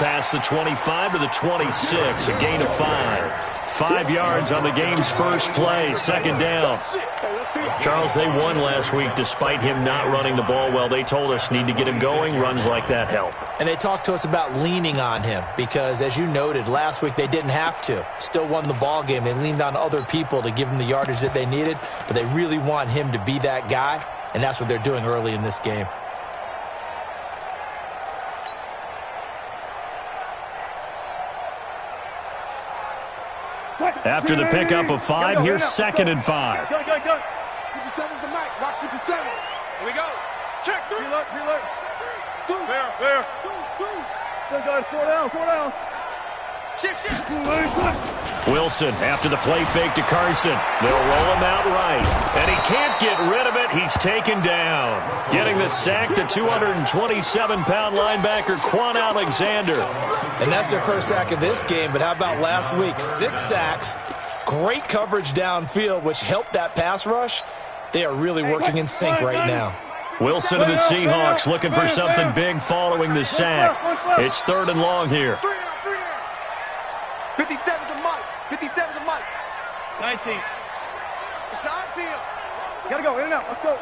past the 25 to the 26, a gain of 5. 5 yards on the game's first play, second down. Charles, they won last week despite him not running the ball well. They told us need to get him going. Runs like that help. And they talked to us about leaning on him because, as you noted, last week they didn't have to. Still won the ball game. They leaned on other people to give them the yardage that they needed, but they really want him to be that guy, and that's what they're doing early in this game. After the pickup of 5, here's 2nd and 5. Go. 57's the mic. Rock 57. Here we go. Check. Reload. Fair. Go. 4 down. Shift. Wilson after the play fake to Carson. They'll roll him out right. And he can't get rid of it. He's taken down. Getting the sack, the 227-pound linebacker, Quan Alexander. And that's their first sack of this game, but how about last week? 6 sacks, great coverage downfield, which helped that pass rush. They are really working in sync right now. Wilson of the Seahawks looking for something big following the sack. It's 3rd and long here. 57's the mic. 19. Shot deal. Gotta go, in and out. Let's go.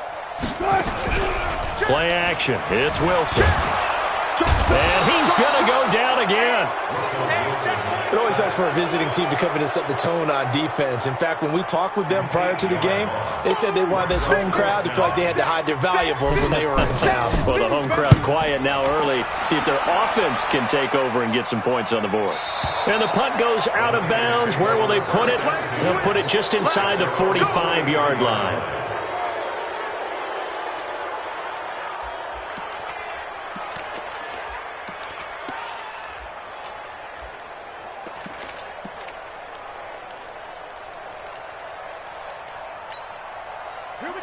Play action. It's Wilson. And he's going to go down again. It always helps for a visiting team to come in and set the tone on defense. In fact, when we talked with them prior to the game, they said they wanted this home crowd to feel like they had to hide their valuables when they were in town. Well, the home crowd quiet now early. See if their offense can take over and get some points on the board. And the punt goes out of bounds. Where will they put it? They'll put it just inside the 45-yard line.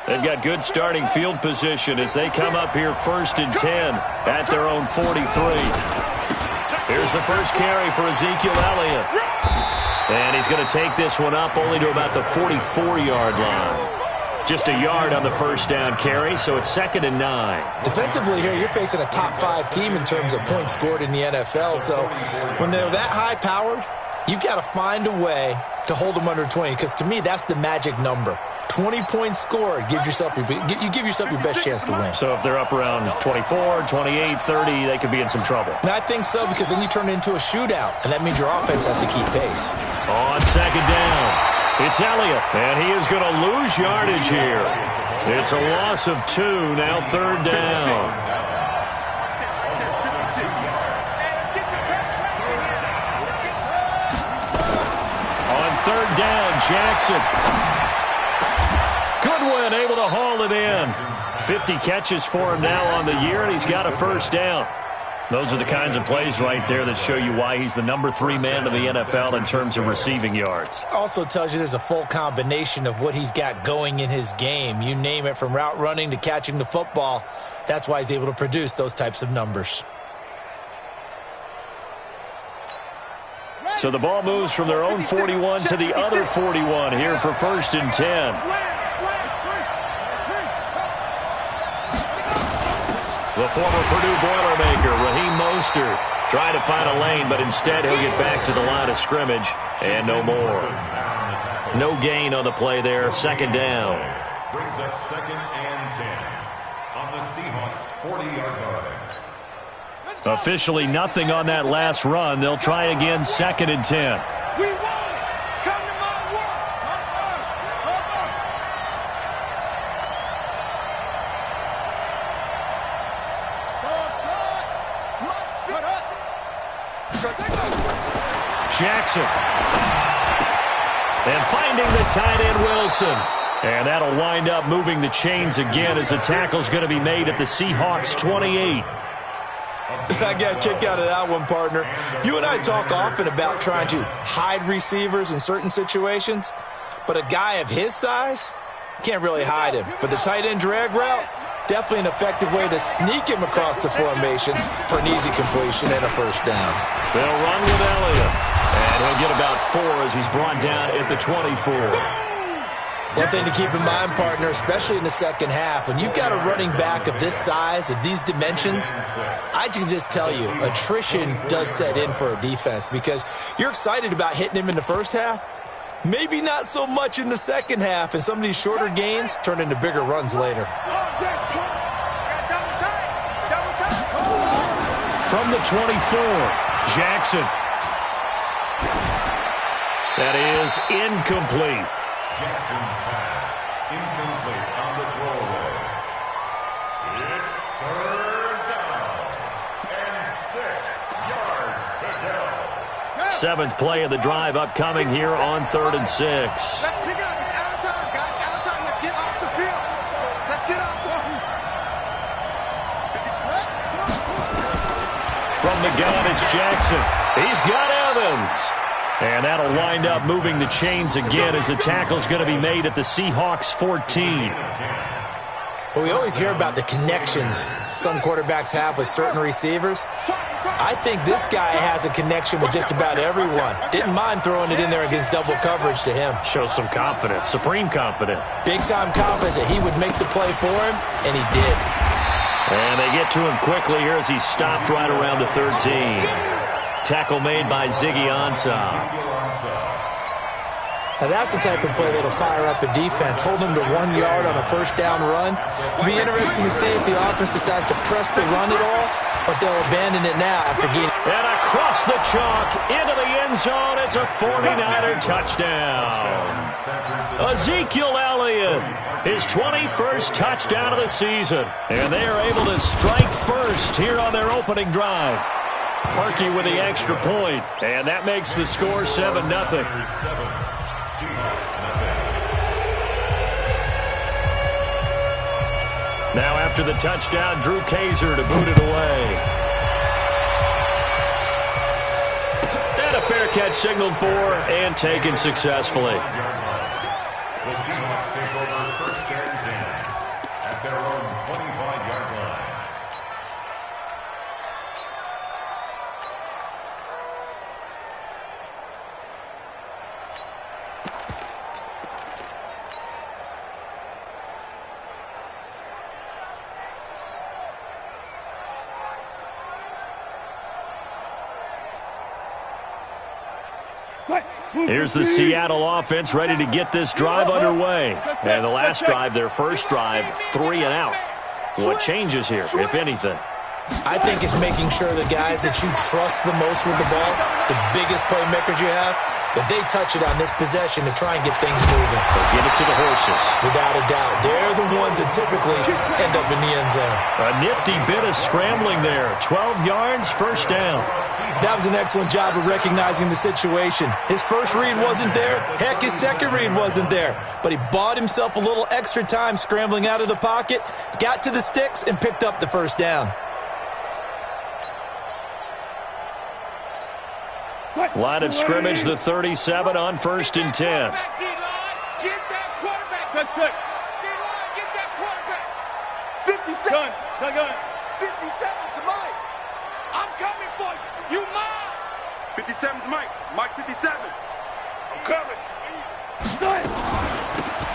They've got good starting field position as they come up here 1st and 10 at their own 43. Here's the first carry for Ezekiel Elliott. And he's going to take this one up only to about the 44-yard line. Just a yard on the first down carry, so it's 2nd and 9. Defensively here, you're facing a top 5 team in terms of points scored in the NFL. So when they're that high-powered, you've got to find a way to hold them under 20, because to me, that's the magic number. 20 points scored, you give yourself your best chance to win. So if they're up around 24, 28, 30, they could be in some trouble. And I think so, because then you turn it into a shootout, and that means your offense has to keep pace. On 2nd down, it's Elliott, and he is going to lose yardage here. It's a loss of 2, now 3rd down. On 3rd down, Jackson. Goodwin able to haul it in. 50 catches for him now on the year, and he's got a first down. Those are the kinds of plays right there that show you why he's the number 3 man in the NFL in terms of receiving yards. Also tells you there's a full combination of what he's got going in his game. You name it, from route running to catching the football. That's why he's able to produce those types of numbers. So the ball moves from their own 41 to the other 41 here for 1st and 10. The former Purdue Boilermaker, Raheem Mostert, trying to find a lane, but instead he'll get back to the line of scrimmage, and no more. No gain on the play there, 2nd down. Brings up 2nd and 10 on the Seahawks' 40-yard line. Officially nothing on that last run. They'll try again, 2nd and 10. We won it. Come to my work. Jackson. And finding the tight end, Wilson. And that'll wind up moving the chains again as the tackle's going to be made at the Seahawks 28. I got a kick out of that one, partner. You and I talk often about trying to hide receivers in certain situations, but a guy of his size can't really hide him. But the tight end drag route, definitely an effective way to sneak him across the formation for an easy completion and a first down. They'll run with Elliott, and he'll get about 4 as he's brought down at the 24. One thing to keep in mind, partner, especially in the second half, when you've got a running back of this size, of these dimensions, I can just tell you, attrition does set in for a defense because you're excited about hitting him in the first half, maybe not so much in the second half, and some of these shorter gains turn into bigger runs later. From the 24, Jackson. That is incomplete. Jackson's pass, incomplete on the throwaway. It's third down, and 6 yards to go. Seventh play of the drive upcoming here on 3rd and 6. Let's pick it up. It's out of time, guys. Out of time. Let's get off the field. Let's get off the field. From the gun, it's Jackson. He's got Evans. And that'll wind up moving the chains again as the tackle's going to be made at the Seahawks 14. Well, we always hear about the connections some quarterbacks have with certain receivers. I think this guy has a connection with just about everyone. Didn't mind throwing it in there against double coverage to him. Shows some confidence, supreme confidence. Big-time confidence that he would make the play for him, and he did. And they get to him quickly here as he stopped right around the 13. Tackle made by Ziggy Ansah. Now that's the type of play that'll fire up the defense. Hold them to 1 yard on a first down run. It'll be interesting to see if the offense decides to press the run at all, or if they'll abandon it now after getting... And across the chalk, into the end zone, it's a 49er touchdown. Ezekiel Elliott, his 21st touchdown of the season. And they are able to strike first here on their opening drive. Parkey with the extra point, and that makes the score 7-0. Now after the touchdown, Drew Kaiser to boot it away. And a fair catch signaled for and taken successfully. The Seahawks take over first and 10 at their own 25-yard line. Here's the Seattle offense ready to get this drive underway. And the last drive, their first drive, 3 and out. What changes here, if anything? I think it's making sure the guys that you trust the most with the ball, the biggest playmakers you have, that they touch it on this possession to try and get things moving. So give it to the horses. Without a doubt. They're the ones that typically end up in the end zone. A nifty bit of scrambling there. 12 yards, first down. That was an excellent job of recognizing the situation. His first read wasn't there. Heck, his second read wasn't there. But he bought himself a little extra time scrambling out of the pocket, got to the sticks, and picked up the first down. Line of scrimmage, the 37 on 1st and 10. Get that quarterback. Get that quarterback. 57. Gun. 57's the mic. I'm coming for you. You mine. 57's Mike. Mike 57. I'm coming.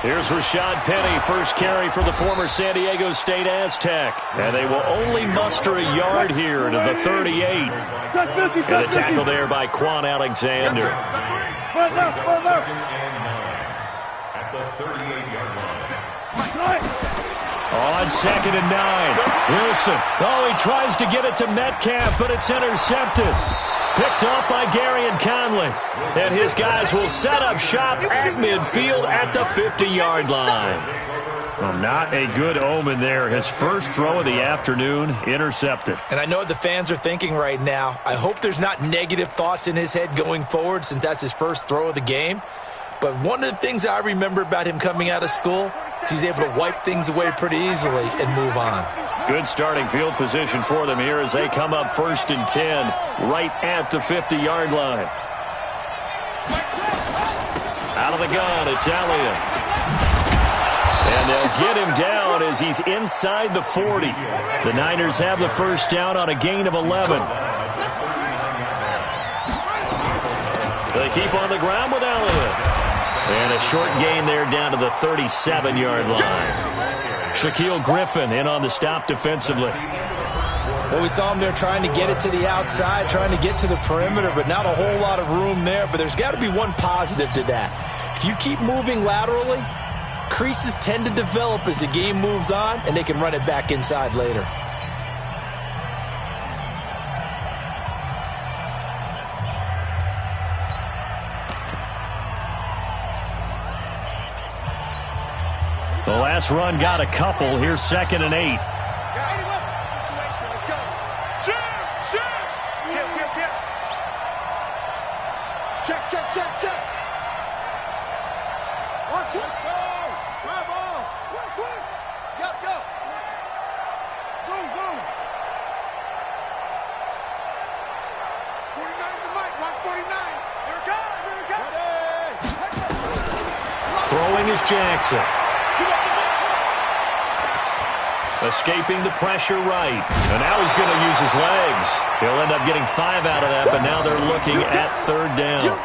Here's Rashad Penny, first carry for the former San Diego State Aztec. And they will only muster a yard here to the 38. And a tackle there by Quan Alexander. Second and 9 at the 38-yard line. On 2nd and 9, Wilson. Oh, he tries to get it to Metcalf, but it's intercepted. Picked off by Garyon Conley. And his guys will set up shop at midfield at the 50-yard line. Well, not a good omen there. His first throw of the afternoon, intercepted. And I know what the fans are thinking right now. I hope there's not negative thoughts in his head going forward since that's his first throw of the game. But one of the things I remember about him coming out of school is he's able to wipe things away pretty easily and move on. Good starting field position for them here as they come up 1st and 10 right at the 50-yard line. Out of the gun, it's Elliott. And they'll get him down as he's inside the 40. The Niners have the first down on a gain of 11. They keep on the ground with Elliott. And a short gain there down to the 37-yard line. Shaquille Griffin in on the stop defensively. Well, we saw him there trying to get it to the outside, trying to get to the perimeter, but not a whole lot of room there. But there's got to be one positive to that. If you keep moving laterally, creases tend to develop as the game moves on, and they can run it back inside later. The last run got a couple. Here's 2nd and 8. Check. Let's go. Grab on. Quick. Go. Zoom. 49 the mic. Watch 49. Here it comes. Throwing is Jackson. Escaping the pressure right. And now he's going to use his legs. He'll end up getting 5 out of that, but now they're looking at 3rd down.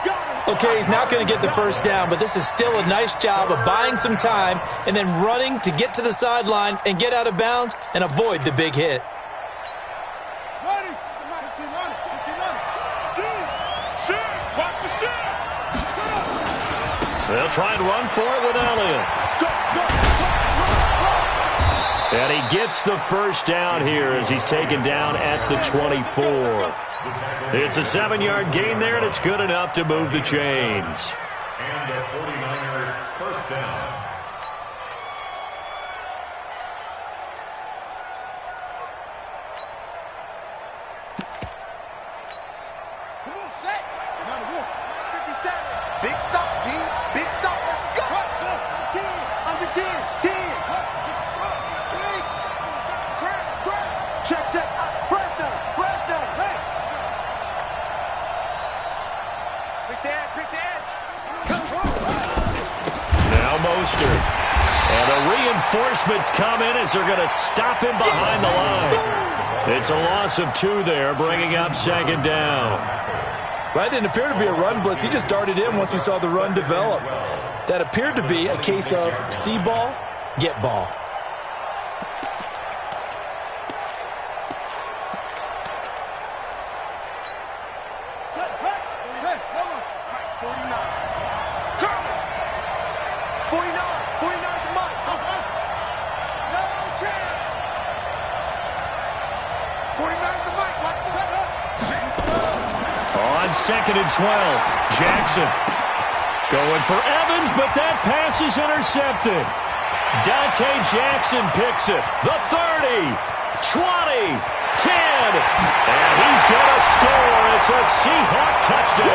Okay, he's not going to get the first down, but this is still a nice job of buying some time and then running to get to the sideline and get out of bounds and avoid the big hit. They'll try and run for it with Elliott. And he gets the first down here as he's taken down at the 24. It's a 7-yard gain there, and it's good enough to move the chains. And a 49er first down. Come on, set. 57. Big stop, G. Big stop. Let's go. 10. Under 10. 10. Check. Fresh down. Hey. Pick the edge. Now Mostert. And the reinforcements come in as they're going to stop him behind the line. It's a loss of 2 there, bringing up 2nd down. Well, that didn't appear to be a run blitz. He just darted in once he saw the run develop. That appeared to be a case of see ball, get ball. On 2nd and 12, Jackson going for Evans, but that pass is intercepted. Dante Jackson picks it. The 30, 20, 10, and he's going to score. It's a Seahawk touchdown.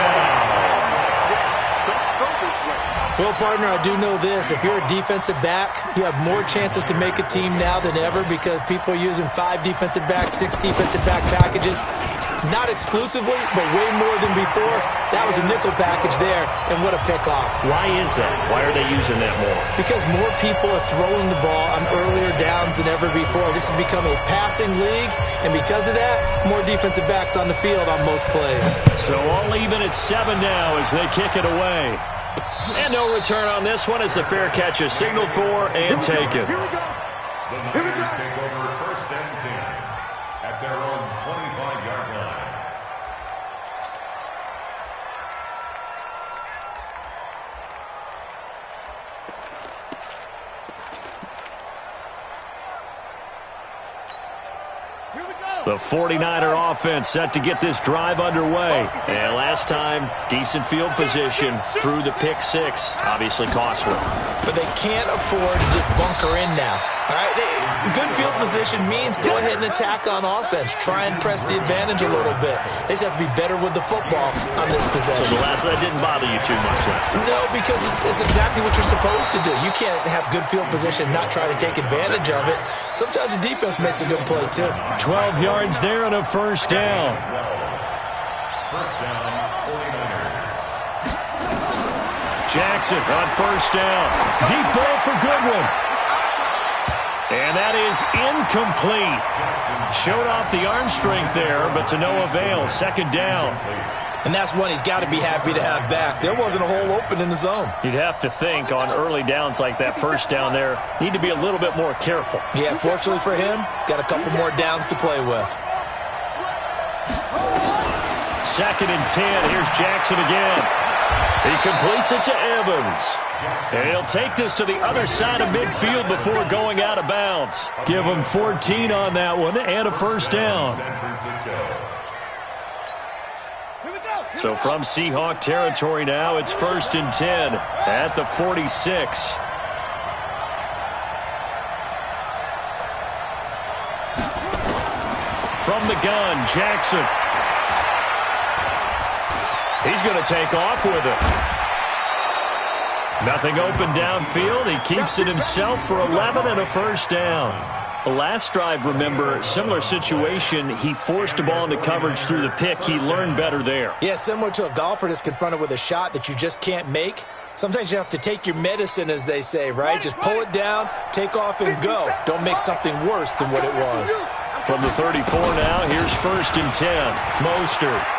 Well, partner, I do know this. If you're a defensive back, you have more chances to make a team now than ever because people are using 5 defensive backs, 6 defensive back packages. Not exclusively, but way more than before. That was a nickel package there, and what a pickoff. Why is that? Why are they using that more? Because more people are throwing the ball on earlier downs than ever before. This has become a passing league, and because of that, more defensive backs on the field on most plays. So all even at 7 now as they kick it away. And no return on this one as the fair catch is signaled for and taken. The Niners take over 1st and 10 at their own 25-yard line. The 49er offense set to get this drive underway. And last time, decent field position through the pick 6. Obviously costly. But they can't afford to just bunker in now. All right? Good field position means go ahead and attack on offense. Try and press the advantage a little bit. They just have to be better with the football on this possession. So the last one didn't bother you too much last time? No, because it's exactly what you're supposed to do. You can't have good field position and not try to take advantage of it. Sometimes the defense makes a good play, too. 12 yards there and a first down. First down, 49ers. Jackson on first down. Deep ball for Goodwin. And that is incomplete. Showed off the arm strength there, but to no avail. 2nd down. And that's one he's got to be happy to have back. There wasn't a hole open in the zone. You'd have to think on early downs like that first down there, need to be a little bit more careful. Yeah, fortunately for him, got a couple more downs to play with. 2nd and 10. Here's Jackson again. He completes it to Evans. And he'll take this to the other side of midfield before going out of bounds. Give him 14 on that one and a first down. So from Seahawk territory now, it's 1st and 10 at the 46. From the gun, Jackson. He's going to take off with it. Nothing open downfield. He keeps it himself for 11 and a first down. The last drive, remember, similar situation. He forced a ball into coverage through the pick. He learned better there. Yeah, similar to a golfer that's confronted with a shot that you just can't make. Sometimes you have to take your medicine, as they say, right? Just pull it down, take off, and go. Don't make something worse than what it was. From the 34 now, here's 1st and 10. Mostert.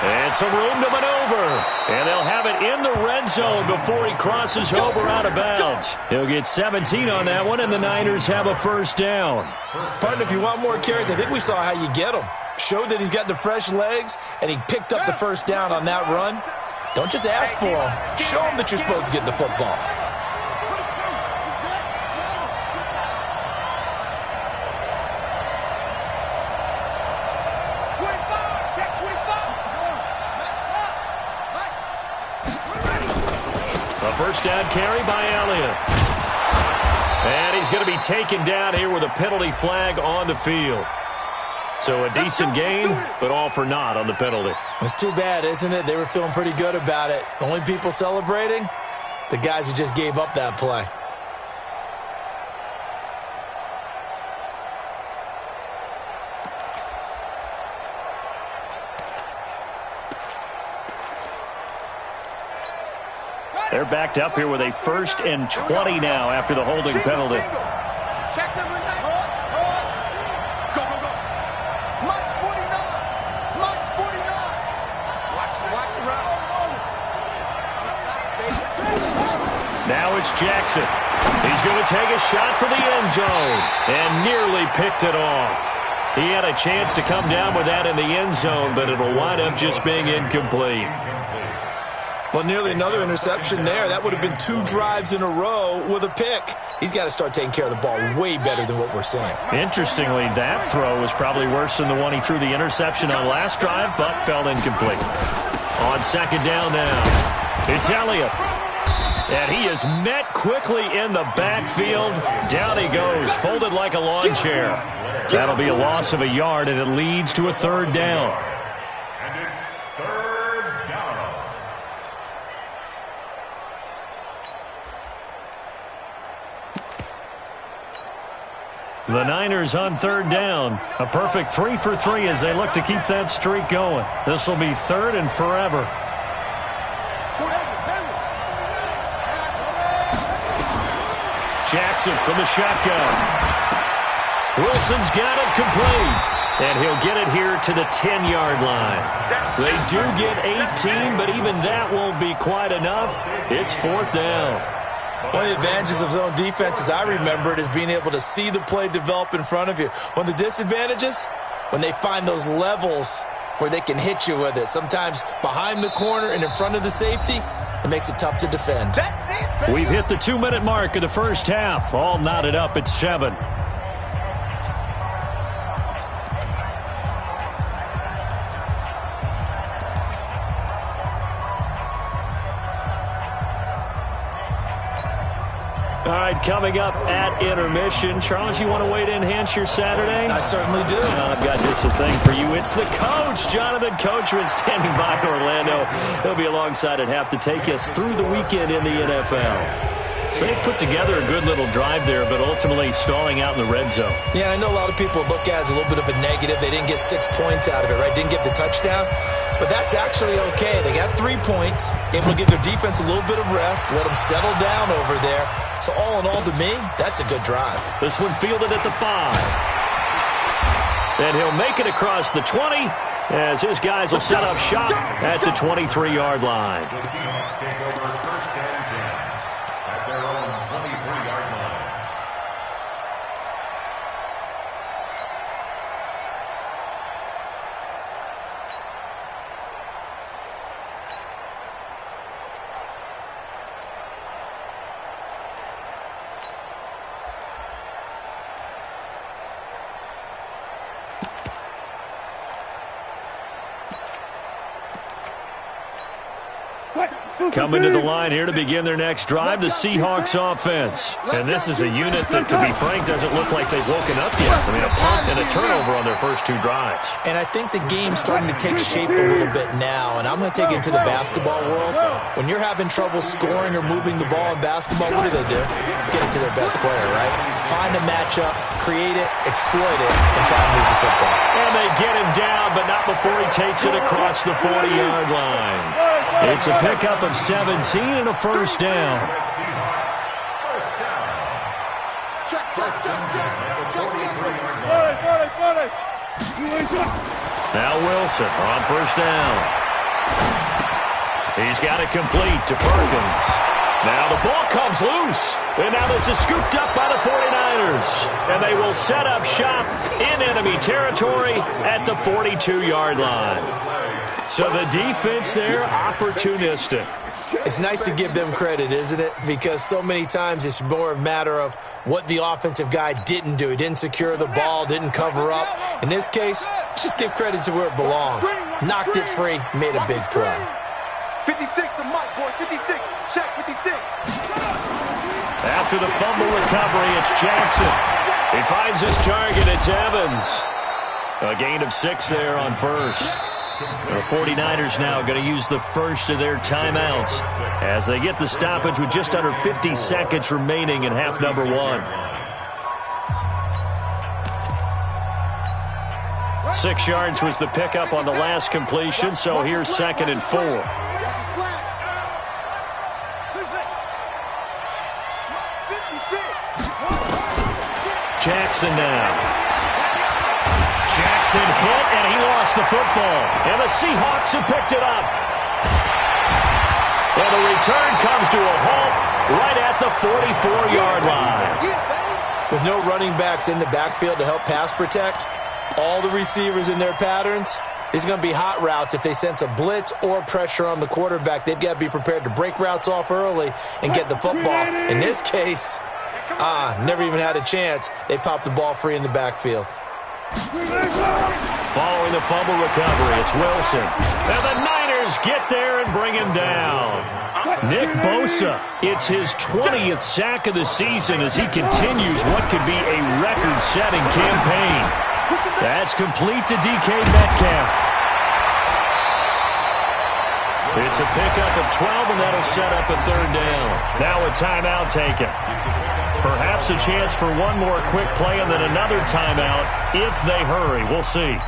And some room to maneuver. And they'll have it in the red zone before he crosses over out of bounds. He'll get 17 on that one, and the Niners have a first down. Partner, if you want more carries, I think we saw how you get them. Showed that he's got the fresh legs, and he picked up the first down on that run. Don't just ask for him. Show him that you're supposed to get the football. First down carry by Elliott. And he's going to be taken down here with a penalty flag on the field. So a decent gain, but all for naught on the penalty. It's too bad, isn't it? They were feeling pretty good about it. Only people celebrating, the guys who just gave up that play. They're backed up here with a 1st and 20 now after the holding penalty. Check them in there. Go, go, go. March 49. March 49. Watch the route. Now it's Jackson. He's going to take a shot for the end zone and nearly picked it off. He had a chance to come down with that in the end zone, but it'll wind up just being incomplete. Well, nearly another interception there. That would have been 2 drives in a row with a pick. He's got to start taking care of the ball way better than what we're seeing. Interestingly, that throw was probably worse than the one he threw the interception on last drive, but fell incomplete. On 2nd down now, it's Elliott. And he is met quickly in the backfield. Down he goes, folded like a lawn chair. That'll be a loss of a yard, and it leads to a 3rd down. And it's 3rd down. The Niners on 3rd down. A perfect 3 for 3 as they look to keep that streak going. This will be 3rd and forever. Jackson from the shotgun. Wilson's got it complete. And he'll get it here to the 10-yard line. They do get 18, but even that won't be quite enough. It's 4th down. One of the advantages of zone defense, as I remember it, is being able to see the play develop in front of you. One of the disadvantages, when they find those levels where they can hit you with it. Sometimes behind the corner and in front of the safety, it makes it tough to defend. We've hit the 2-minute mark of the first half. All knotted up at 7. All right, coming up at intermission. Charles, you want to wait to enhance your Saturday? I certainly do. I've got just a thing for you. It's the coach, Jonathan Coachman, standing by in Orlando. He'll be alongside at half to take us through the weekend in the NFL. So they put together a good little drive there, but ultimately stalling out in the red zone. Yeah, I know a lot of people look at it as a little bit of a negative. They didn't get 6 points out of it, right? Didn't get the touchdown. But that's actually okay. They got 3 points, able to give their defense a little bit of rest, let them settle down over there. So all in all, to me, that's a good drive. This one fielded at the 5. And he'll make it across the 20 as his guys will set up shop at the 23-yard line. The Seahawks take over first and 10 at their own 23-yard line. Coming to the line here to begin their next drive, the Seahawks offense. And this is a unit that, to be frank, doesn't look like they've woken up yet. I mean, a punt and a turnover on their first two drives. And I think the game's starting to take shape a little bit now, and I'm going to take it to the basketball world. When you're having trouble scoring or moving the ball in basketball, what do? Get it to their best player, right? Find a matchup, create it, exploit it, and try to move the football. And they get him down, but not before he takes it across the 40-yard line. It's a pickup of 17 and a first down. Now Wilson on first down. He's got it complete to Perkins. Now the ball comes loose. And now this is scooped up by the 49ers. And they will set up shop in enemy territory at the 42-yard line. So the defense there, opportunistic. It's nice to give them credit, isn't it? Because so many times it's more a matter of what the offensive guy didn't do. He didn't secure the ball, didn't cover up. In this case, let's just give credit to where it belongs. Knocked it free, made a big play. 56 to Mike, boy. 56. Check 56. After the fumble recovery, it's Jackson. He finds his target. It's Evans. A gain of 6 there on first. The 49ers now going to use the first of their timeouts as they get the stoppage with just under 50 seconds remaining in half number 1. 6 yards was the pickup on the last completion, so here's 2nd and 4. Jackson now. Jackson hit, and he lost the football. And the Seahawks have picked it up. Well, the return comes to a halt right at the 44-yard line. With no running backs in the backfield to help pass protect, all the receivers in their patterns, it's going to be hot routes. If they sense a blitz or pressure on the quarterback, they've got to be prepared to break routes off early and get the football. In this case, never even had a chance. They popped the ball free in the backfield. Following the fumble recovery, it's Wilson. And the Niners get there and bring him down. Nick Bosa, it's his 20th sack of the season as he continues what could be a record-setting campaign. That's complete to DK Metcalf. It's a pickup of 12, and that'll set up a 3rd down. Now a timeout taken. Perhaps a chance for one more quick play and then another timeout if they hurry. We'll see.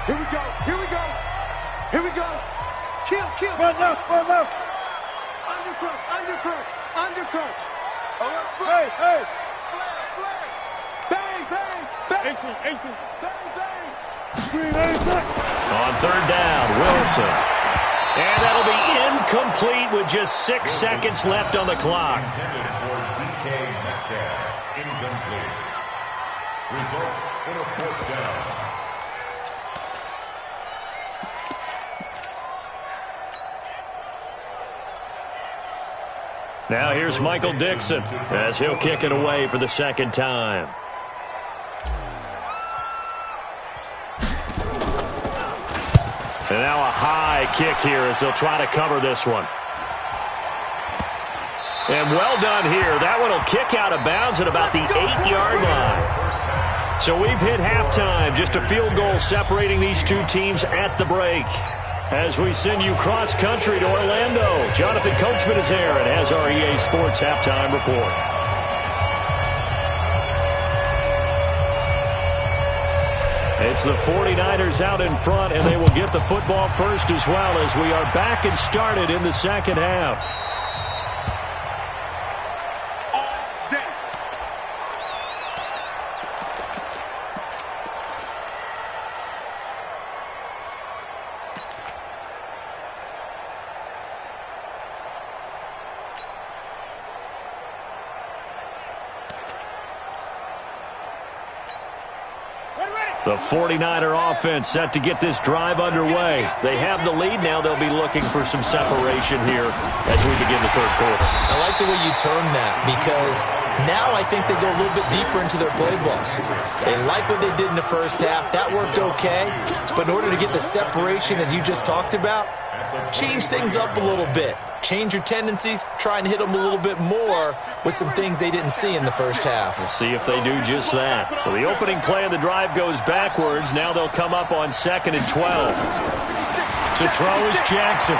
Here we go. Here we go. Here we go. Kill. Run left. Undercrunch. Hey. Bang. On 3rd down, Wilson. And that'll be incomplete with just 6 seconds left on the clock. Intended for DK Metcalf. Incomplete. Results in a 4th down. Now here's Michael Dixon as he'll kick it away for the 2nd time. And now a high kick here as they'll try to cover this one. And well done here. That one will kick out of bounds at about the 8-yard line. So we've hit halftime. Just a field goal separating these two teams at the break. As we send you cross-country to Orlando, Jonathan Coachman is here and has our EA Sports Halftime Report. It's the 49ers out in front, and they will get the football first as well as we are back and started in the 2nd half. The 49er offense set to get this drive underway. They have the lead now. They'll be looking for some separation here as we begin the third quarter. I like the way you term that because now I think they go a little bit deeper into their playbook. They like what they did in the first half. That worked okay. But in order to get the separation that you just talked about, change things up a little bit. Change your tendencies. Try and hit them a little bit more with some things they didn't see in the first half. We'll see if they do just that. So the opening play of the drive goes backwards. Now they'll come up on 2nd and 12. To throw is Jackson.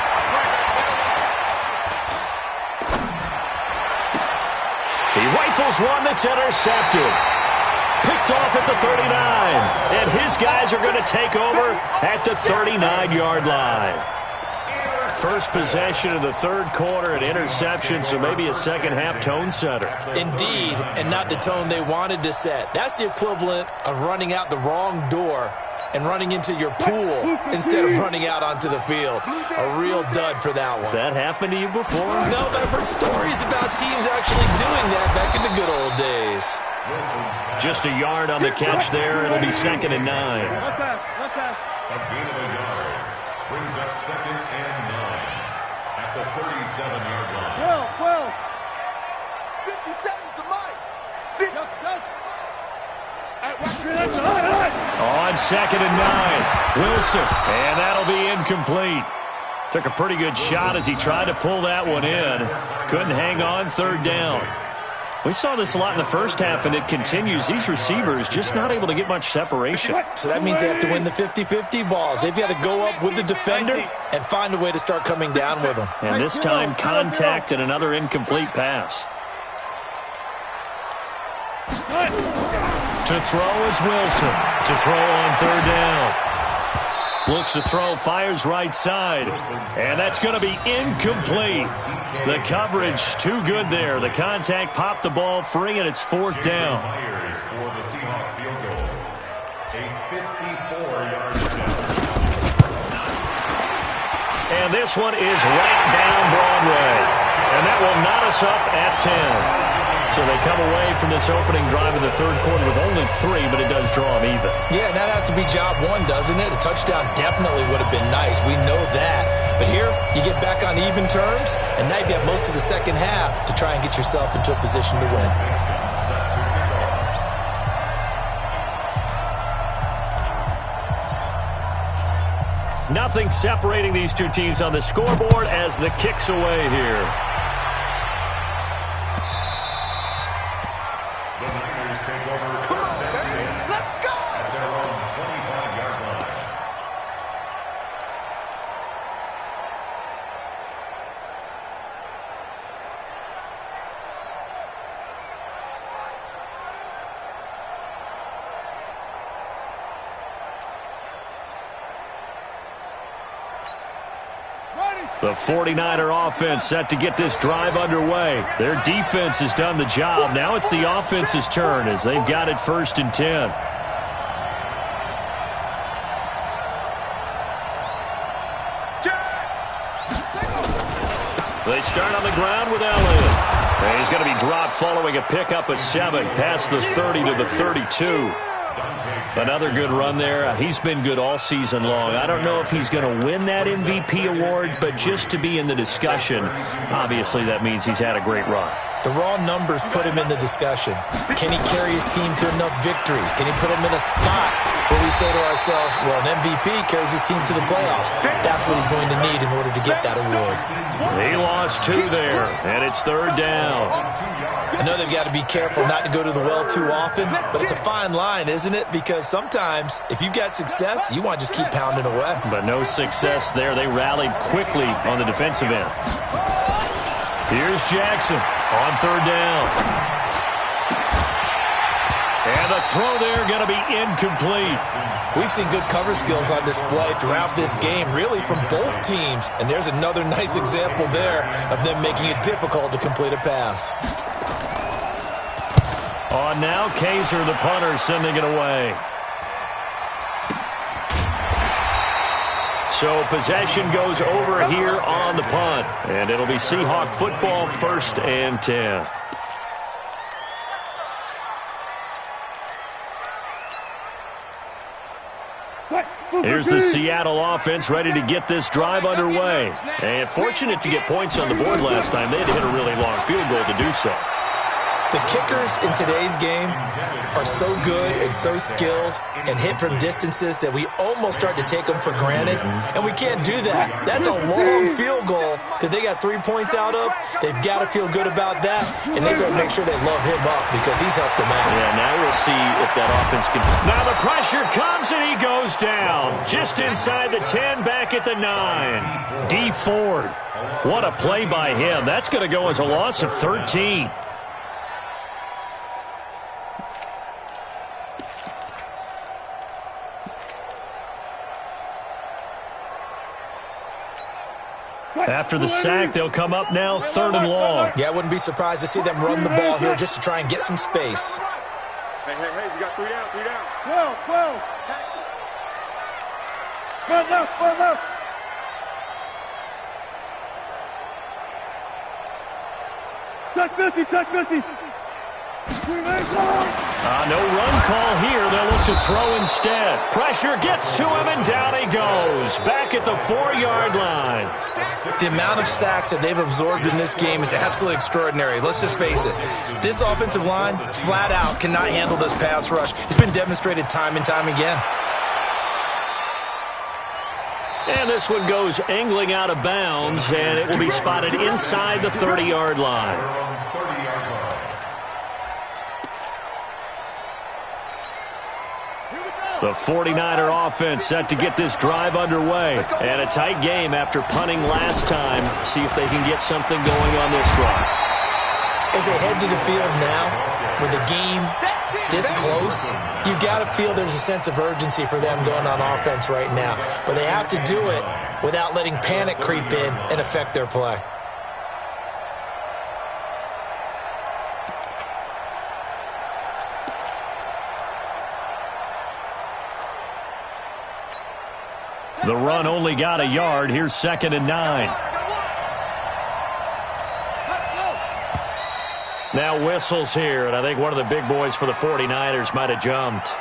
He rifles one that's intercepted. Picked off at the 39. And his guys are going to take over at the 39-yard line. First possession of the third quarter, an interception, so maybe a second-half tone setter. Indeed, and not the tone they wanted to set. That's the equivalent of running out the wrong door and running into your pool instead of running out onto the field. A real dud for that one. Has that happened to you before? No, but I've heard stories about teams actually doing that back in the good old days. Just a yard on the catch there. It'll be 2nd and 9. A gain of a yard brings up 2nd and 9 at the 37-yard line. 12. 57 to Mike. 50. On 2nd and 9, Wilson, and that'll be incomplete. Took a pretty good shot as he tried to pull that one in. Couldn't hang on, 3rd down. We saw this a lot in the first half, and it continues. These receivers just not able to get much separation. So that means they have to win the 50-50 balls. They've got to go up with the defender and find a way to start coming down with them. And this time, contact and another incomplete pass. To throw is Wilson. To throw on 3rd down. Looks to throw, fires right side. And that's going to be incomplete. The coverage too good there. The contact popped the ball free, and it's 4th down. Myers for the Seahawks field goal. A 54-yard attempt. And this one is right down Broadway. And that will knot us up at 10. So they come away from this opening drive in the third quarter with only 3, but it does draw them even. Yeah, and that has to be job one, doesn't it? A touchdown definitely would have been nice. We know that. But here, you get back on even terms, and now you've got most of the second half to try and get yourself into a position to win. Nothing separating these two teams on the scoreboard as the kick's away here. The Niners take over first and 10 at their own 25-yard line. The 49er offense set to get this drive underway. Their defense has done the job. Now it's the offense's turn as they've got it 1st and 10. They start on the ground with Elliott. And he's going to be dropped following a pickup of 7 past the 30 to the 32. Another good run there. He's been good all season long. I don't know if he's going to win that MVP award, but just to be in the discussion, obviously that means he's had a great run. The raw numbers put him in the discussion. Can he carry his team to enough victories? Can he put them in a spot where we say to ourselves, well, an MVP carries his team to the playoffs. That's what he's going to need in order to get that award. He lost 2 there, and it's 3rd down. I know they've got to be careful not to go to the well too often, but it's a fine line, isn't it? Because sometimes, if you've got success, you want to just keep pounding away. But no success there. They rallied quickly on the defensive end. Here's Jackson on 3rd down. And the throw there going to be incomplete. We've seen good cover skills on display throughout this game, really from both teams. And there's another nice example there of them making it difficult to complete a pass. On now, Kaiser, the punter, sending it away. So possession goes over here on the punt. And it'll be Seahawk football, 1st and 10. Here's the Seattle offense ready to get this drive underway. And fortunate to get points on the board last time. They had to hit a really long field goal to do so. The kickers in today's game are so good and so skilled and hit from distances that we almost start to take them for granted, and we can't do that. That's a long field goal that they got 3 points out of. They've got to feel good about that, and they've got to make sure they love him up because he's helped them out. Yeah, now we'll see if that offense can. Now the pressure comes, and he goes down. Just inside the 10, back at the 9. D. Ford. What a play by him. That's going to go as a loss of 13. After the sack, they'll come up now 3rd and long. Yeah, I wouldn't be surprised to see them run the ball here just to try and get some space. Hey, we got 3 down, 3 down. 12. Run left. Touch 50. No run call here. They'll look to throw instead. Pressure gets to him, and down he goes. Back at the 4-yard line. The amount of sacks that they've absorbed in this game is absolutely extraordinary. Let's just face it. This offensive line, flat out, cannot handle this pass rush. It's been demonstrated time and time again. And this one goes angling out of bounds, and it will be spotted inside the 30-yard line. The 49er offense set to get this drive underway. And a tight game after punting last time. See if they can get something going on this drive. As they head to the field now, with the game this close, you got to feel there's a sense of urgency for them going on offense right now. But they have to do it without letting panic creep in and affect their play. The run only got a yard. Here's 2nd and 9. Now whistles here, and I think one of the big boys for the 49ers might have jumped.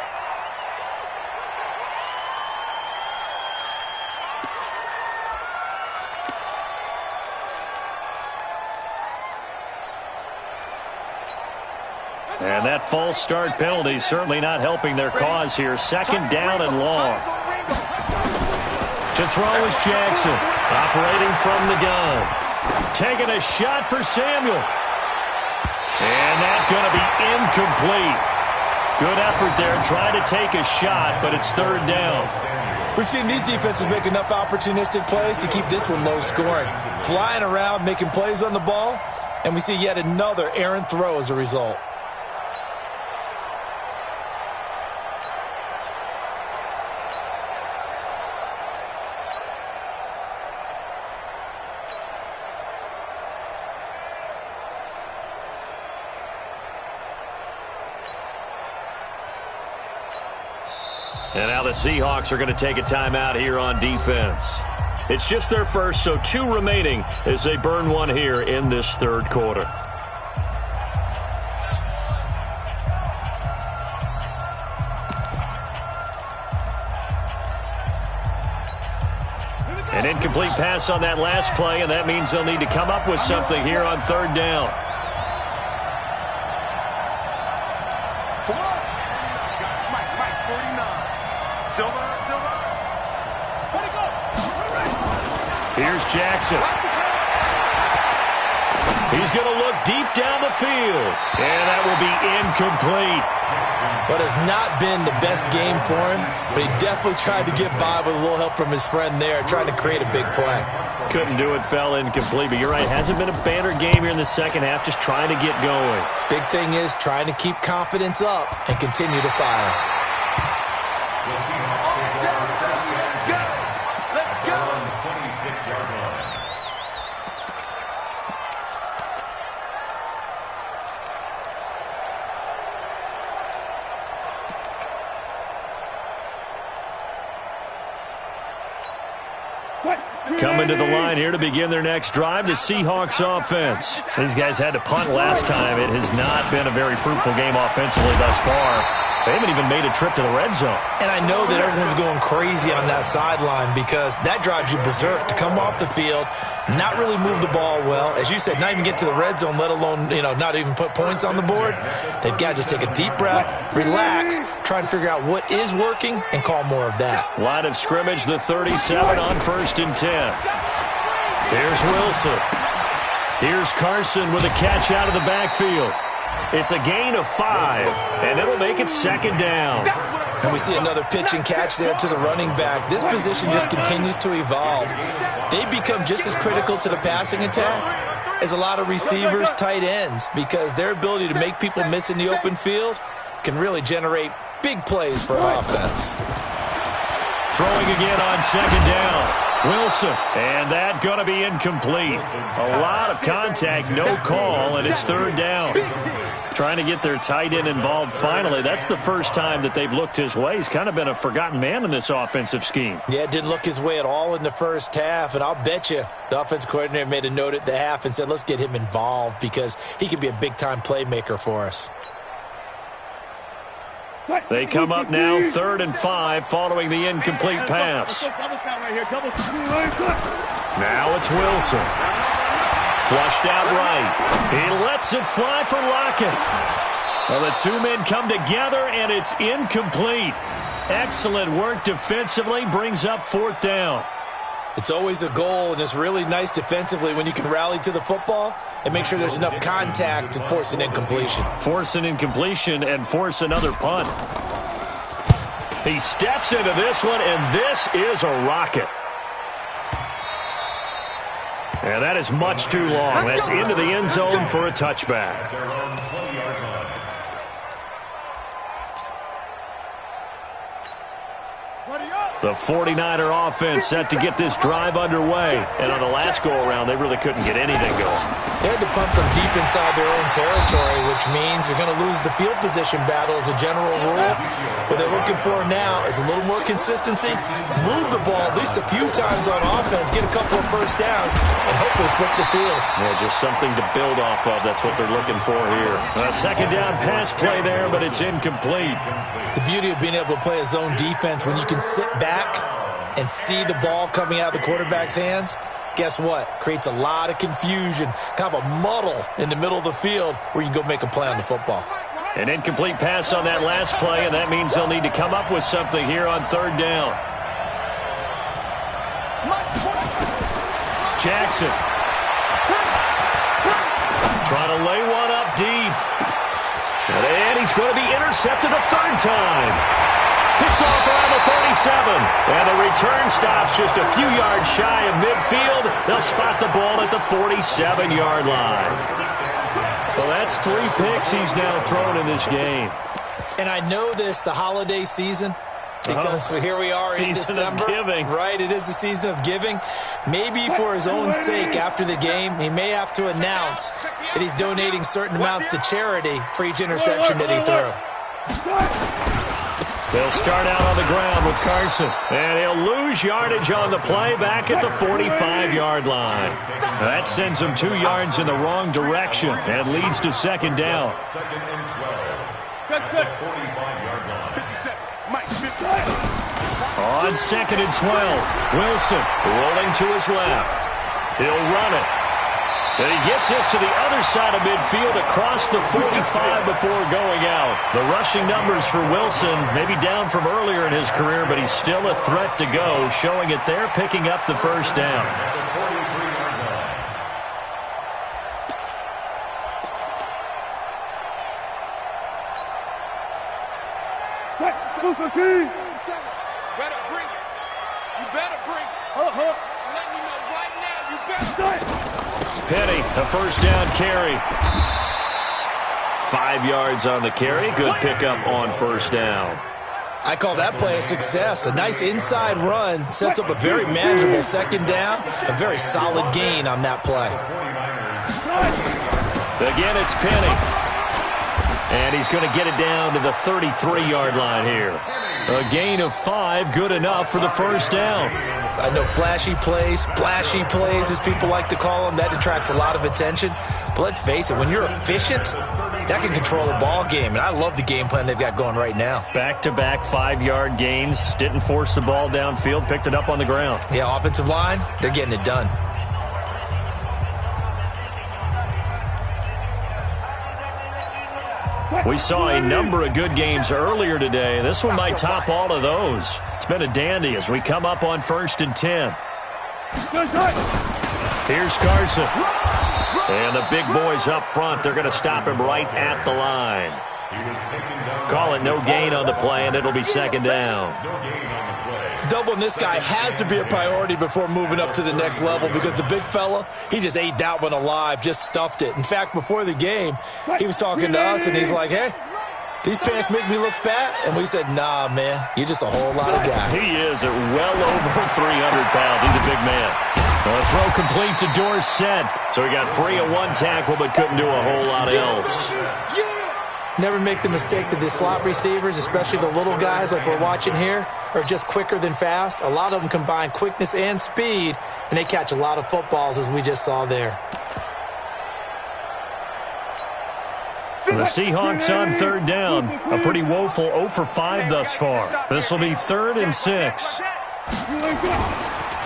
And that false start penalty is certainly not helping their cause here. 2nd down and long. To throw is Jackson, operating from the gun. Taking a shot for Samuel. And that's going to be incomplete. Good effort there, trying to take a shot, but it's 3rd down. We've seen these defenses make enough opportunistic plays to keep this one low scoring. Flying around, making plays on the ball, and we see yet another errant throw as a result. And now the Seahawks are going to take a timeout here on defense. It's just their first, so 2 remaining as they burn one here in this 3rd quarter. An incomplete pass on that last play, and that means they'll need to come up with something here on 3rd down. Here's Jackson. He's going to look deep down the field. And that will be incomplete. What has not been the best game for him, but he definitely tried to get by with a little help from his friend there, trying to create a big play. Couldn't do it, fell incomplete. But you're right, hasn't been a banner game here in the second half, just trying to get going. Big thing is trying to keep confidence up and continue to fire. Coming to the line here to begin their next drive, the Seahawks offense. These guys had to punt last time. It has not been a very fruitful game offensively thus far. They haven't even made a trip to the red zone. And I know that everyone's going crazy on that sideline because that drives you berserk to come off the field, not really move the ball well. As you said, not even get to the red zone, let alone, not even put points on the board. They've got to just take a deep breath, relax, try and figure out what is working, and call more of that. Line of scrimmage, the 37 on 1st and 10. Here's Wilson. Here's Carson with a catch out of the backfield. It's a gain of 5, and it'll make it 2nd down. And we see another pitch and catch there to the running back. This position just continues to evolve. They become just as critical to the passing attack as a lot of receivers, tight ends, because their ability to make people miss in the open field can really generate big plays for an offense. Throwing again on 2nd down. Wilson, and that going to be incomplete. A lot of contact, no call, and it's 3rd down. Trying to get their tight end involved finally. That's the first time that they've looked his way. He's kind of been a forgotten man in this offensive scheme. Yeah, it didn't look his way at all in the first half, and I'll bet you the offense coordinator made a note at the half and said, let's get him involved because he can be a big-time playmaker for us. They come up now 3rd and 5 following the incomplete pass. Now it's Wilson. Flushed out right. He lets it fly for Lockett. Well, the two men come together, and it's incomplete. Excellent work defensively, brings up 4th down. It's always a goal, and it's really nice defensively when you can rally to the football and make sure there's enough contact to force an incompletion. Force an incompletion and force another punt. He steps into this one, and this is a rocket. And that is much too long. That's into the end zone for a touchback. The 49er offense set to get this drive underway. And on the last go-around, they really couldn't get anything going. They had to punt from deep inside their own territory, which means you're going to lose the field position battle as a general rule. What they're looking for now is a little more consistency, move the ball at least a few times on offense, get a couple of first downs, and hopefully flip the field. Yeah, just something to build off of. That's what they're looking for here. A 2nd down pass play there, but it's incomplete. The beauty of being able to play a zone defense when you can sit back and see the ball coming out of the quarterback's hands, guess what? Creates a lot of confusion, kind of a muddle in the middle of the field where you can go make a play on the football. An incomplete pass on that last play, and that means they'll need to come up with something here on 3rd down. Jackson. Trying to lay one up deep. And he's going to be intercepted a 3rd time. Picked off around the 37. And the return stops just a few yards shy of midfield. They'll spot the ball at the 47-yard line. Well, that's 3 picks he's now thrown in this game. And I know this, the holiday season, because here we are in December. Season of giving. Right, it is the season of giving. Maybe for his own sake after the game, he may have to announce that he's donating certain amounts to charity for each interception that he threw. They'll start out on the ground with Carson. And he'll lose yardage on the play back at the 45-yard line. That sends him 2 yards in the wrong direction and leads to 2nd down. 2nd and 12. At the 45-yard line. On 2nd and 12, Wilson rolling to his left. He'll run it. And he gets this to the other side of midfield across the 45 before going out. The rushing numbers for Wilson maybe down from earlier in his career, but he's still a threat to go, showing it there, picking up the 1st down. Better bring it. You better bring it. Let me know right now. You better. Penny, a 1st down carry. 5 yards on the carry. Good pickup on 1st down. I call that play a success. A nice inside run sets up a very manageable 2nd down. A very solid gain on that play. Again, it's Penny. And he's going to get it down to the 33-yard line here. A gain of 5, good enough for the 1st down. I know flashy plays, splashy plays, as people like to call them, that attracts a lot of attention. But let's face it, when you're efficient, that can control a ball game, and I love the game plan they've got going right now. Back-to-back 5-yard gains. Didn't force the ball downfield. Picked it up on the ground. Yeah, offensive line, they're getting it done. We saw a number of good games earlier today. This one might top all of those. It's been a dandy as we come up on 1st and 10. Here's Carson. And the big boys up front, they're going to stop him right at the line. Call it no gain on the play, and it'll be 2nd down. Doubling this guy has to be a priority before moving up to the next level because the big fella, he just ate that one alive, just stuffed it. In fact, before the game, he was talking to us, and he's like, hey, these pants make me look fat. And we said, nah, man, you're just a whole lot of guy. He is at well over 300 pounds. He's a big man. Well, the throw complete to Dorsett. So he got free of one tackle but couldn't do a whole lot else. Never make the mistake that the slot receivers, especially the little guys like we're watching here, are just quicker than fast. A lot of them combine quickness and speed, and they catch a lot of footballs, as we just saw there. The Seahawks on 3rd down. A pretty woeful 0 for 5 thus far. This will be 3rd and 6.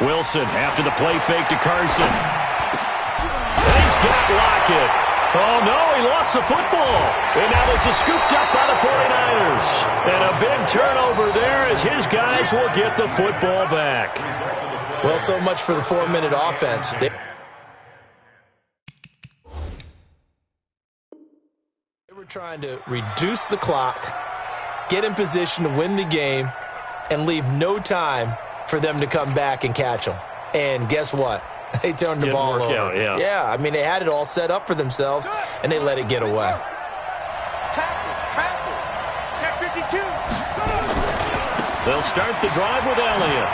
Wilson after the play fake to Carson. And he's got Lockett. Oh, no, he lost the football. And now this is scooped up by the 49ers. And a big turnover there as his guys will get the football back. Well, so much for the 4-minute offense. They were trying to reduce the clock, get in position to win the game, and leave no time for them to come back and catch them. And guess what? They turned the ball over. Yeah, I mean, they had it all set up for themselves, and they let it get away. Tackle. Check 52. They'll start the drive with Elliott.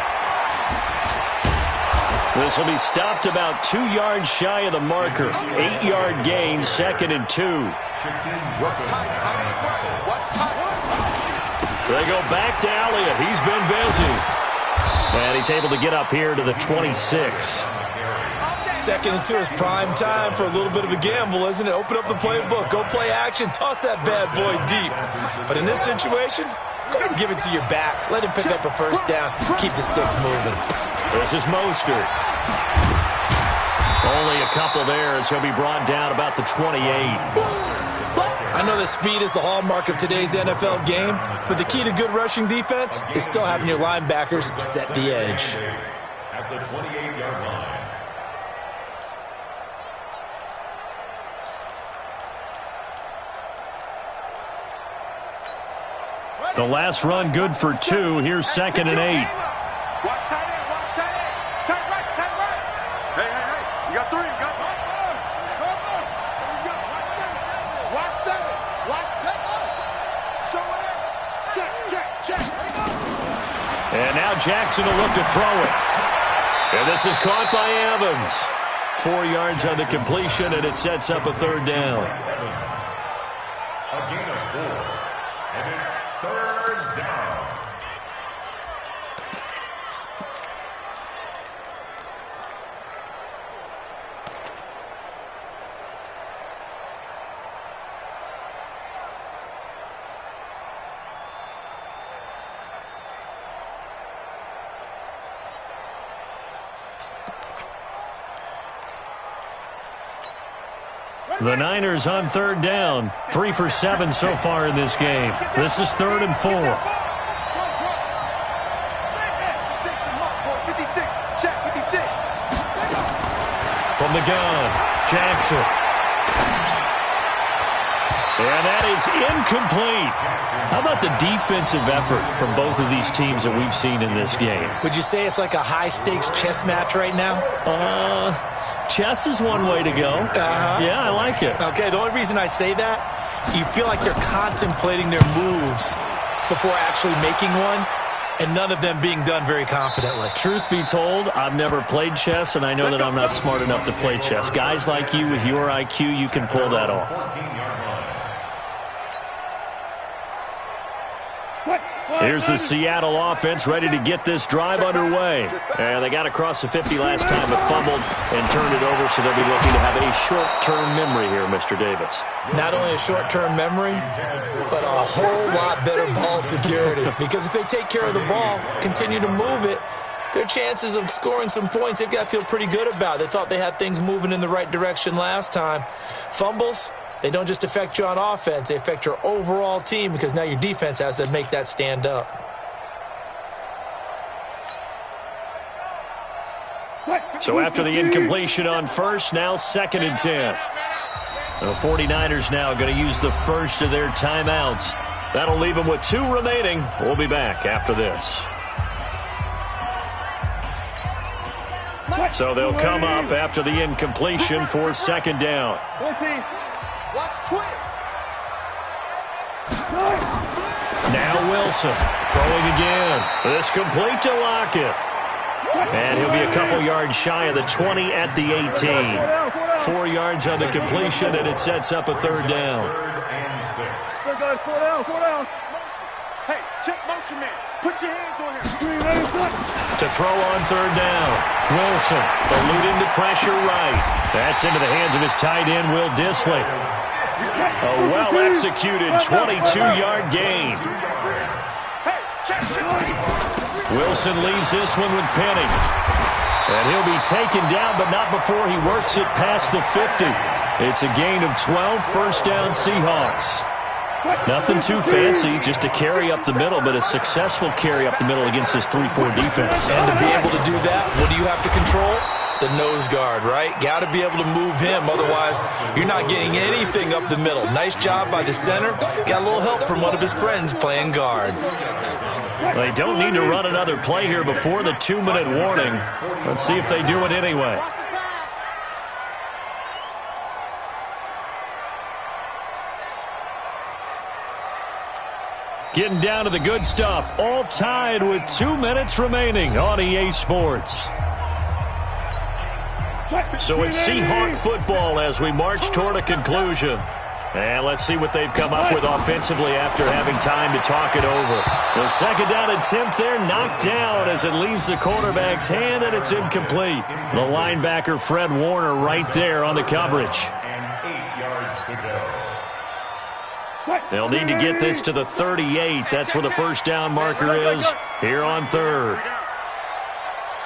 This will be stopped about 2 yards shy of the marker. 8-yard gain, 2nd and 2. They go back to Elliott. He's been busy. And he's able to get up here to the 26. 2nd and 2 is prime time for a little bit of a gamble, isn't it? Open up the playbook, go play action, toss that bad boy deep. But in this situation, go ahead and give it to your back. Let him pick up a 1st down, keep the sticks moving. This is Mostert. Only a couple there as he'll be brought down about the 28. I know that speed is the hallmark of today's NFL game, but the key to good rushing defense is still having your linebackers set the edge. At the 28-yard line. The last run good for 2. Here's 2nd and 8. Watch tight end. Tight right. Hey. You got 3. Watch 7. Check. And now Jackson will look to throw it. And this is caught by Evans. 4 yards on the completion, and it sets up a 3rd down. A gain of 4. And it's 3rd down. The Niners on 3rd down. 3 for 7 so far in this game. This is 3rd and 4. From the gun, Jackson. And that is incomplete. How about the defensive effort from both of these teams that we've seen in this game? Would you say it's like a high-stakes chess match right now? Chess is one way to go. Yeah, I like it. Okay, the only reason I say that, you feel like they're contemplating their moves before actually making one, and none of them being done very confidently. Truth be told, I've never played chess, and I know that I'm not smart enough to play chess. Guys like you with your IQ, you can pull that off. Here's the Seattle offense ready to get this drive underway. And they got across the 50 last time, but fumbled and turned it over, so they'll be looking to have a short-term memory here, Mr. Davis. Not only a short-term memory, but a whole lot better ball security. Because if they take care of the ball, continue to move it, their chances of scoring some points, they've got to feel pretty good about. They thought they had things moving in the right direction last time. Fumbles, they don't just affect you on offense, they affect your overall team because now your defense has to make that stand up. So after the incompletion on first, now 2nd and 10. The 49ers now going to use the first of their timeouts. That'll leave them with 2 remaining. We'll be back after this. So they'll come up after the incompletion for 2nd down. Watch twins. Now Wilson throwing again. This complete to Lockett. And he'll be a couple yards shy of the 20 at the 18. 4 yards on the completion, and it sets up a 3rd down. 4 down. Hey, check motion man. Put your hands on him. To throw on 3rd down. Wilson eluding the pressure right. That's into the hands of his tight end, Will Dissly. A well-executed 22-yard gain. Wilson leaves this one with Penny. And he'll be taken down, but not before he works it past the 50. It's a gain of 12, 1st down Seahawks. Nothing too fancy, just a carry up the middle, but a successful carry up the middle against this 3-4 defense. And to be able to do that, what do you have to control? The nose guard, right? Got to be able to move him. Otherwise, you're not getting anything up the middle. Nice job by the center. Got a little help from one of his friends playing guard. They don't need to run another play here before the 2-minute warning. Let's see if they do it anyway. Getting down to the good stuff. All tied with 2 minutes remaining on EA Sports. So it's Seahawk football as we march toward a conclusion. And let's see what they've come up with offensively after having time to talk it over. The 2nd down attempt there knocked down as it leaves the quarterback's hand, and it's incomplete. The linebacker, Fred Warner, right there on the coverage. And 8 yards to go. They'll need to get this to the 38. That's where the 1st down marker is here on 3rd.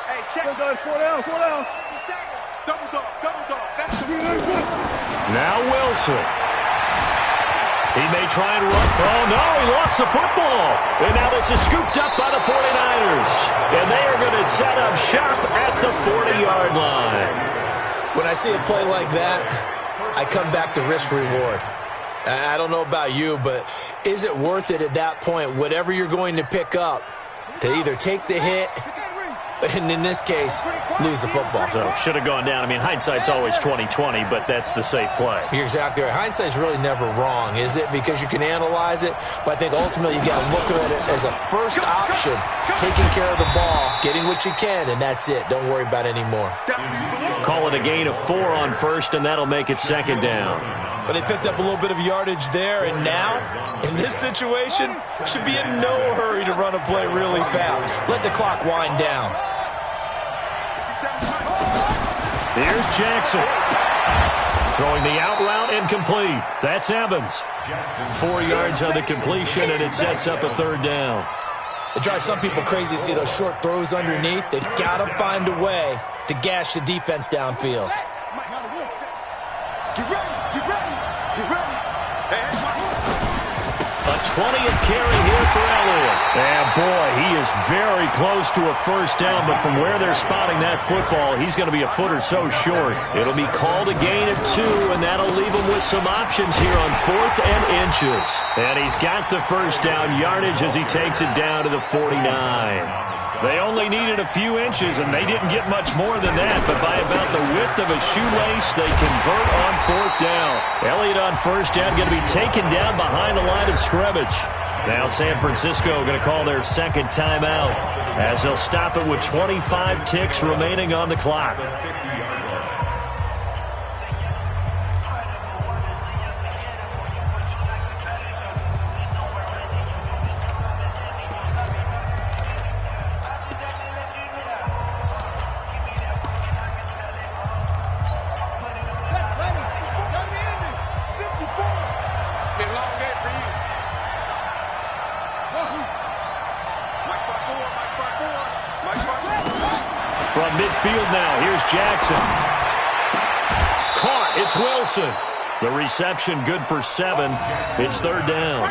Hey, check. 4 down. Double dog. That's the Now Wilson. He may try and run. Oh, no, he lost the football. And now this is scooped up by the 49ers. And they are going to set up shop at the 40-yard line. When I see a play like that, I come back to risk-reward. I don't know about you, but is it worth it at that point, whatever you're going to pick up, to either take the hit, and in this case, lose the football? So should have gone down. I mean, hindsight's always 20/20, but that's the safe play. You're exactly right. Hindsight's really never wrong, is it? Because you can analyze it, but I think ultimately you got to look at it as a first option, taking care of the ball, getting what you can, and that's it. Don't worry about it anymore. Call it a gain of 4 on 1st, and that'll make it 2nd down. But they picked up a little bit of yardage there, and now, in this situation, should be in no hurry to run a play really fast. Let the clock wind down. Here's Jackson. Throwing the out route incomplete. That's Evans. 4 yards on the completion, and it sets up a 3rd down. It drives some people crazy to see those short throws underneath. They've got to find a way to gash the defense downfield. Get ready. A 20th carry here for Elliott. And boy, he is very close to a 1st down, but from where they're spotting that football, he's going to be a foot or so short. It'll be called a gain of 2, and that'll leave him with some options here on 4th and inches. And he's got the 1st down yardage as he takes it down to the 49. They only needed a few inches, and they didn't get much more than that, but by about the width of a shoelace, they convert on 4th down. Elliott on 1st down going to be taken down behind the line of scrimmage. Now San Francisco going to call their 2nd timeout as they'll stop it with 25 ticks remaining on the clock. From midfield now, here's Jackson. Caught, it's Wilson. The reception good for 7. It's third down.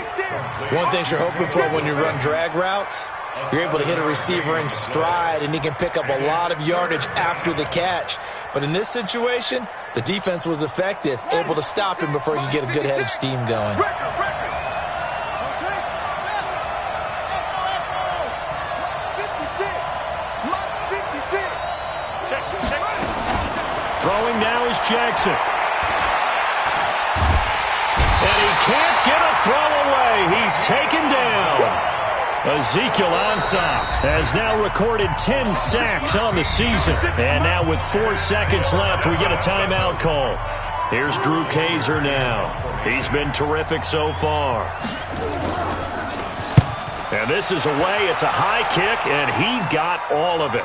One thing you're hoping for when you run drag routes, you're able to hit a receiver in stride, and he can pick up a lot of yardage after the catch. But in this situation, the defense was effective, able to stop him before he could get a good head of steam going. Throwing now is Jackson. And he can't get a throw away. He's taken down. Ezekiel Ansah has now recorded 10 sacks on the season. And now with 4 seconds left, we get a timeout call. Here's Drew Kaiser now. He's been terrific so far. And this is away. It's a high kick, and he got all of it.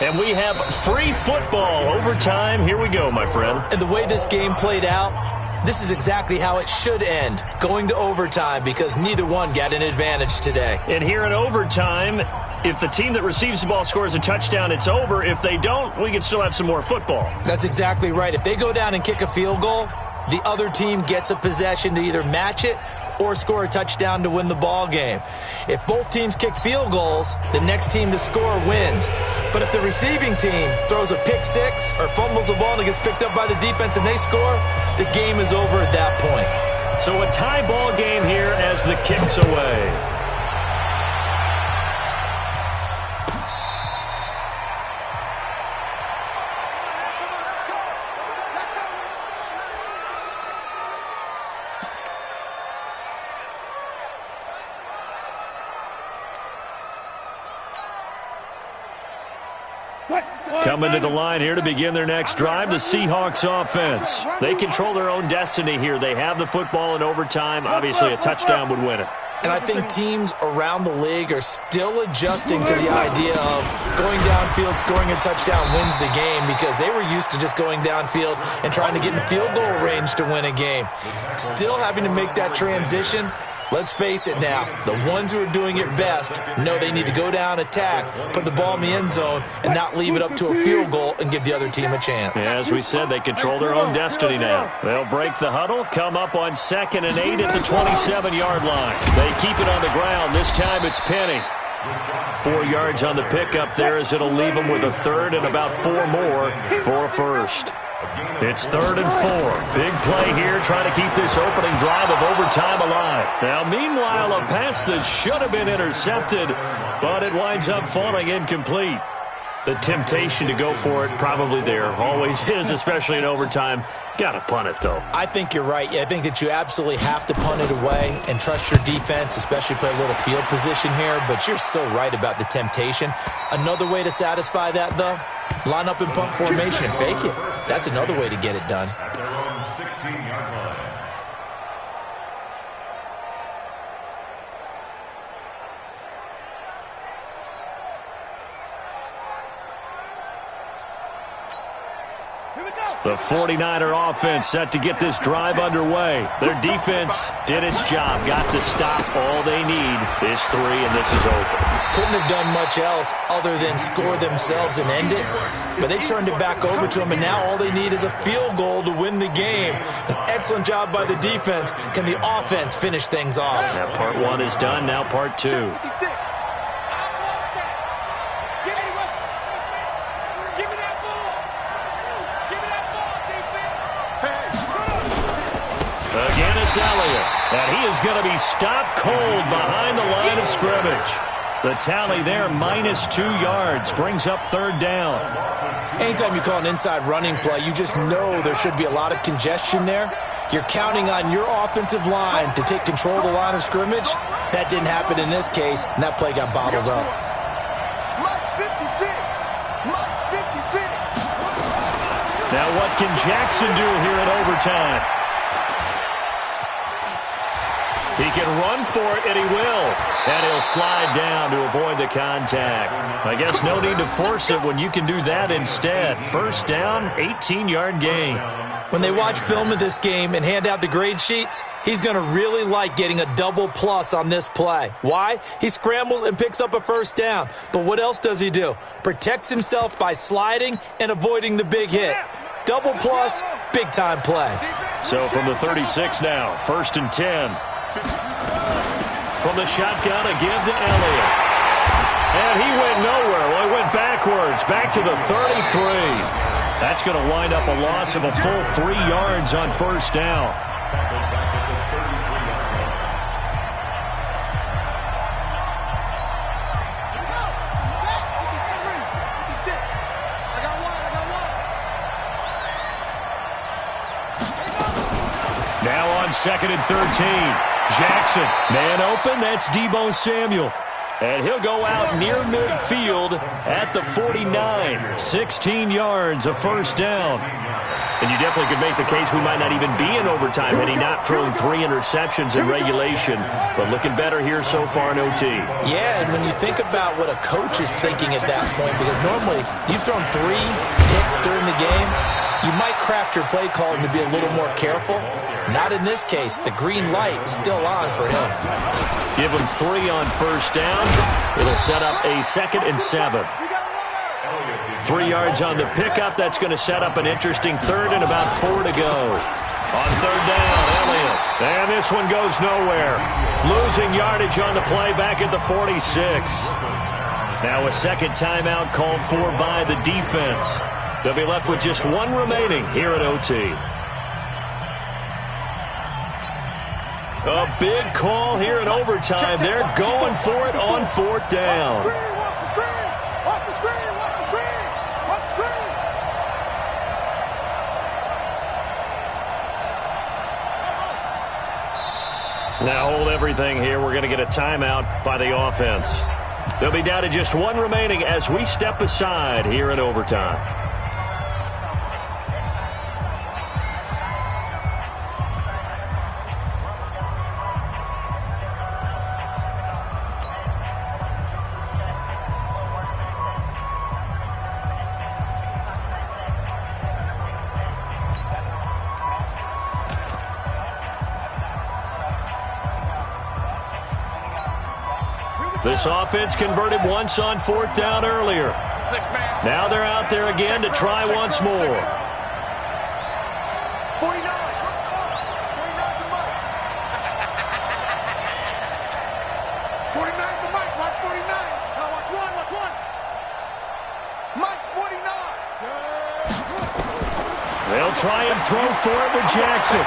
And we have free football overtime. Here we go, my friend. And the way this game played out, this is exactly how it should end, going to overtime, because neither one got an advantage today. And here in overtime, if the team that receives the ball scores a touchdown, it's over. If they don't, we can still have some more football. That's exactly right. If they go down and kick a field goal, the other team gets a possession to either match it or score a touchdown to win the ball game. If both teams kick field goals, the next team to score wins. But if the receiving team throws a pick six or fumbles the ball and it gets picked up by the defense and they score, the game is over at that point. So a tie ball game here as the kick's away. Coming to the line here to begin their next drive, the Seahawks offense. They control their own destiny here. They have the football in overtime. Obviously, a touchdown would win it. And I think teams around the league are still adjusting to the idea of going downfield, scoring a touchdown wins the game, because they were used to just going downfield and trying to get in field goal range to win a game. Still having to make that transition. Let's face it now, the ones who are doing it best know they need to go down, attack, put the ball in the end zone, and not leave it up to a field goal and give the other team a chance. Yeah, as we said, they control their own destiny now. They'll break the huddle, come up on 2nd and 8 at the 27-yard line. They keep it on the ground. This time it's Penny. 4 yards on the pickup there, as it'll leave them with a third and about 4 more for a first. It's 3rd and 4. Big play here, trying to keep this opening drive of overtime alive. Now, meanwhile, a pass that should have been intercepted, but it winds up falling incomplete. The temptation to go for it probably there. Always is, especially in overtime. Got to punt it, though. I think you're right. I think that you absolutely have to punt it away and trust your defense, especially play a little field position here. But you're so right about the temptation. Another way to satisfy that, though, line up in punt formation and fake it. That's another way to get it done. At their own 16-yard line. The 49er offense set to get this drive underway. Their defense did its job, got the stop. All they need is 3, and this is over. Couldn't have done much else other than score themselves and end it, but they turned it back over to them, and now all they need is a field goal to win the game. An excellent job by the defense. Can the offense finish things off? Now part 1 is done, now part 2. Again, it's Elliott, and he is going to be stopped cold behind the line of scrimmage. The tally there, minus 2 yards, brings up 3rd down. Anytime you call an inside running play, you just know there should be a lot of congestion there. You're counting on your offensive line to take control of the line of scrimmage. That didn't happen in this case, and that play got bottled up. Now what can Jackson do here in overtime? He can run for it, and he will. And he'll slide down to avoid the contact. I guess no need to force it when you can do that instead. First down, 18-yard gain. When they watch film of this game and hand out the grade sheets, he's going to really like getting a double plus on this play. Why? He scrambles and picks up a first down. But what else does he do? Protects himself by sliding and avoiding the big hit. Double plus, big-time play. So from the 36 now, 1st and 10. From the shotgun, a give to Elliott. And he went nowhere. Well, he went backwards, back to the 33. That's going to wind up a loss of a full 3 yards on first down. Now on 2nd and 13. Jackson, man open, that's Deebo Samuel. And he'll go out near midfield at the 49. 16 yards, a first down. And you definitely could make the case we might not even be in overtime had he not thrown 3 interceptions in regulation. But looking better here so far in OT. Yeah, and when you think about what a coach is thinking at that point, because normally you've thrown 3 picks during the game, you might craft your play calling to be a little more careful. Not in this case. The green light is still on for him. Give him 3 on first down. It'll set up a 2nd and 7. 3 yards on the pickup. That's going to set up an interesting 3rd and about 4 to go. On 3rd down, Elliott. And this one goes nowhere. Losing yardage on the play back at the 46. Now a second timeout called for by the defense. They'll be left with just 1 remaining here at OT. A big call here in overtime. They're going for it on 4th down. Now hold everything here. We're going to get a timeout by the offense. They'll be down to just 1 remaining as we step aside here in overtime. This offense converted once on 4th down earlier. Now they're out there again to try once more. 49. 49 to Mike. Watch 49. Now watch one. Watch one. Mike's 49. They'll try and throw for it with Jackson.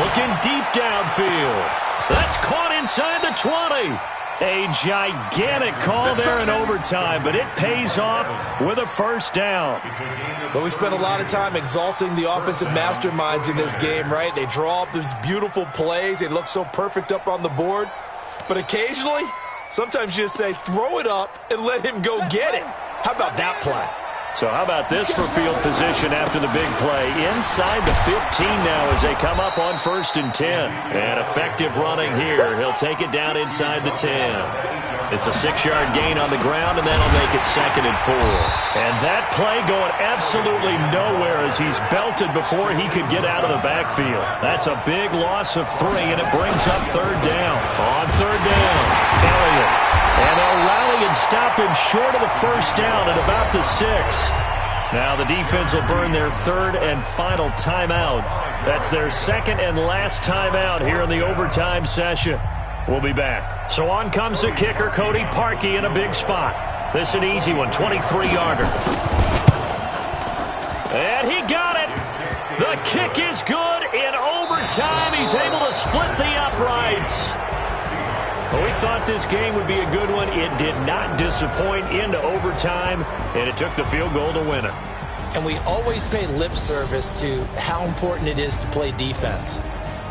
Looking deep downfield. That's caught inside the 20. A gigantic call there in overtime, but it pays off with a first down. But we spent a lot of time exalting the offensive masterminds in this game, right? They draw up these beautiful plays. They look so perfect up on the board. But occasionally, sometimes you just say, throw it up and let him go get it. How about that play? So how about this for field position after the big play? Inside the 15 now as they come up on 1st and 10. And effective running here. He'll take it down inside the 10. It's a 6-yard gain on the ground, and that'll make it 2nd and 4. And that play going absolutely nowhere as he's belted before he could get out of the backfield. That's a big loss of 3, and it brings up 3rd down. On 3rd down, Elliott. And they'll rally and stop him short of the first down at about the 6. Now the defense will burn their 3rd and final timeout. That's their 2nd and last timeout here in the overtime session. We'll be back. So on comes the kicker, Cody Parkey, in a big spot. This an easy one, 23-yarder. And he got it. The kick is good. In overtime, he's able to split the uprights. Well, we thought this game would be a good one. It did not disappoint into overtime, and it took the field goal to win it. And we always pay lip service to how important it is to play defense.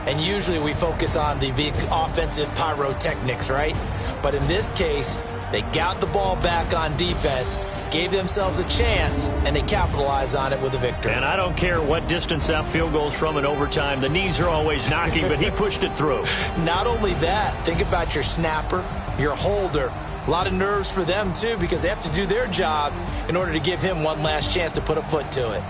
And usually we focus on the big offensive pyrotechnics, right? But in this case, they got the ball back on defense, gave themselves a chance, and they capitalized on it with a victory. And I don't care what distance that field goal's from in overtime. The knees are always knocking, but he pushed it through. Not only that, think about your snapper, your holder. A lot of nerves for them, too, because they have to do their job in order to give him one last chance to put a foot to it.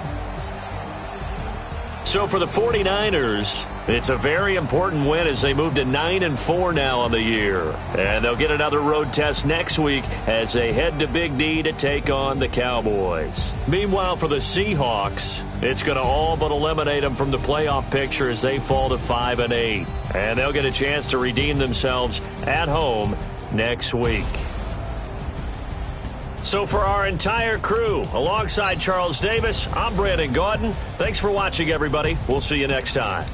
So for the 49ers, it's a very important win as they move to 9-4 now on the year. And they'll get another road test next week as they head to Big D to take on the Cowboys. Meanwhile, for the Seahawks, it's going to all but eliminate them from the playoff picture as they fall to 5-8. And they'll get a chance to redeem themselves at home next week. So for our entire crew, alongside Charles Davis, I'm Brandon Gaudin. Thanks for watching, everybody. We'll see you next time.